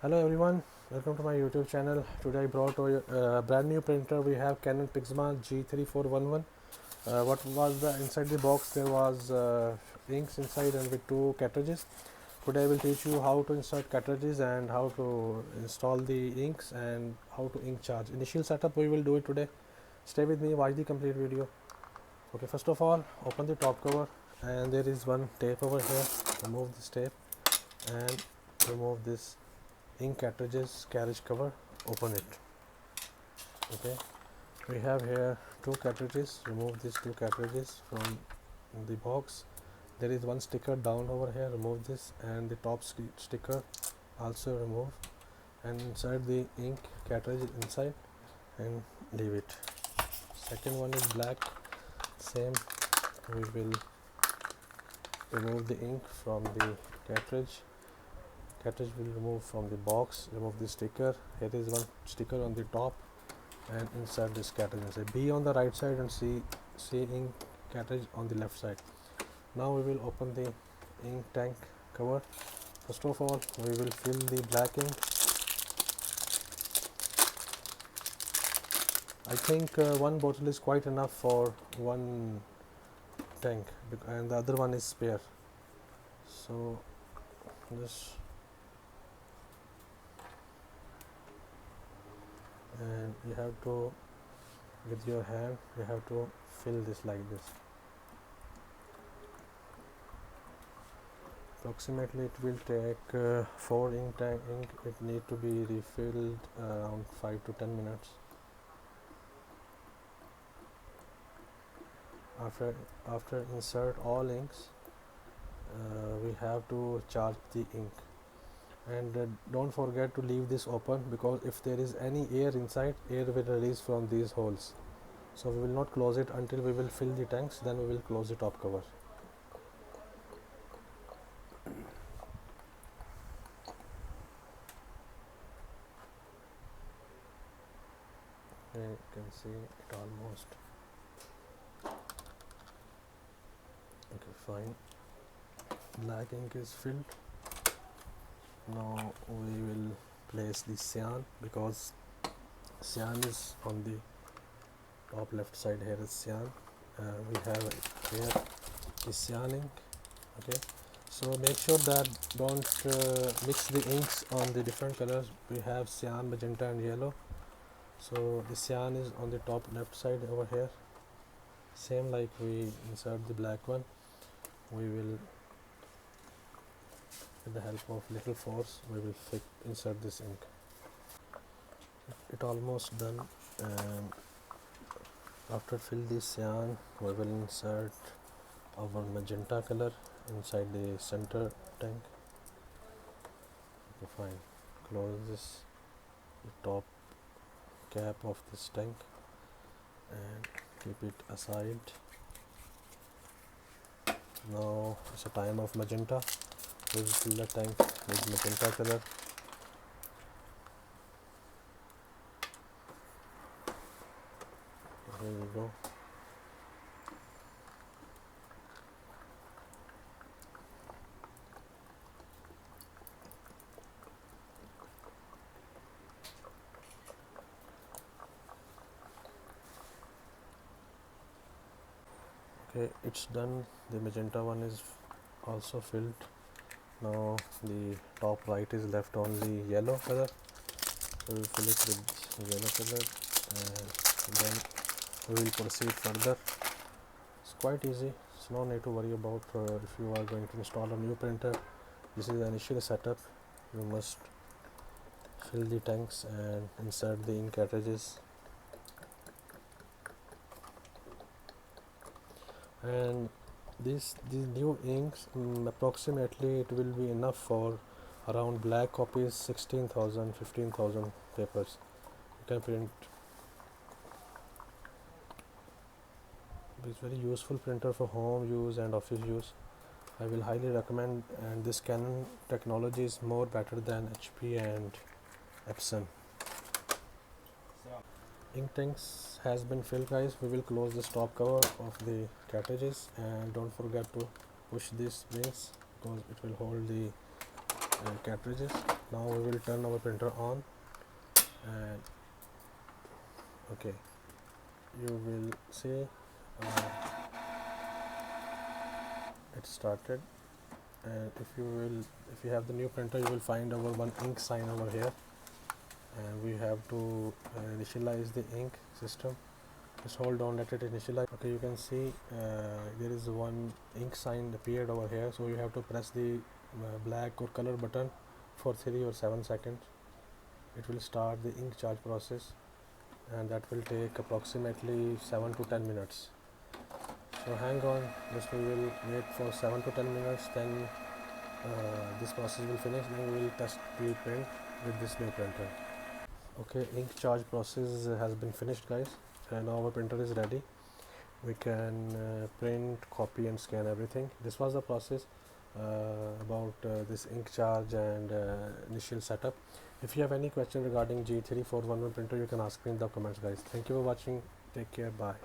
Hello everyone, welcome to my YouTube channel. Today I brought a brand new printer. We have Canon PIXMA G3411. What was the inside the box? There was inks inside and with two cartridges. Today I will teach you how to insert cartridges and how to install the inks and how to ink charge. Initial setup we will do it today. Stay with me, watch the complete video. Okay, first of all open the top cover and there is one tape over here. Remove this tape and remove this ink cartridges carriage cover. Open it. Okay, we have here two cartridges. Remove these two cartridges from the box. There is one sticker down over here. Remove this, and the top sticker also remove, and insert the ink cartridge inside and leave it. Second one is black. Same, we will remove the ink from the cartridge will remove from the box. Remove the sticker. Here is one sticker on the top and insert this cartridge inside. B on the right side and C ink cartridge on the left side. Now we will open the ink tank cover. First of all we will fill the black ink. I think one bottle is quite enough for one tank and the other one is spare, so just and you have to, with your hand you have to fill this like this. Approximately it will take 4 ink. It need to be refilled around 5 to 10 minutes. After insert all inks, we have to charge the ink, and don't forget to leave this open, because if there is any air inside, air will release from these holes. So we will not close it until we will fill the tanks, then we will close the top cover. You can see it almost. Okay, fine. Black ink is filled. Now we will place the cyan, because cyan is on the top left side. Here is cyan. We have here is cyan ink. Okay, so make sure that don't mix the inks on the different colors. We have cyan, magenta and yellow. So the cyan is on the top left side over here. Same like we insert the black one, we will, with the help of little force, we will insert this ink. It almost done, and after fill the cyan, we will insert our magenta color inside the center tank. Okay, fine. Close this, the top cap of this tank, and keep it aside. Now it's a time of magenta. We will fill the tank with magenta color. Here we go. Okay, it's done. The magenta one is also filled. Now the top right is left only yellow color, so we will fill it with yellow color, and then we will proceed further. It's quite easy. It's no need to worry about if you are going to install a new printer. This is the initial setup. You must fill the tanks and insert the ink cartridges, and these new inks, approximately it will be enough for around black copies 16,000 15,000 papers. You can print. It's very useful printer for home use and office use. I will highly recommend, and this Canon technology is more better than HP and Epson. Ink tanks has been filled, guys. We will close the top cover of the cartridges, and don't forget to push these rings, because it will hold the cartridges. Now we will turn our printer on, and okay, you will see it started. And if you have the new printer, you will find our one ink sign over here, and we have to initialize the ink system. Just hold on, let it initialize. Okay, you can see there is one ink sign appeared over here, so you have to press the black or color button for 3 or 7 seconds. It will start the ink charge process, and that will take approximately 7 to 10 minutes. So hang on, just we will wait for 7 to 10 minutes, then this process will finish, then we will test the print with this new printer. Okay, ink charge process has been finished, guys, and now our printer is ready. We can print, copy and scan everything. This was the process about this ink charge and initial setup. If you have any question regarding G3411 printer, you can ask me in the comments, guys. Thank you for watching. Take care. Bye.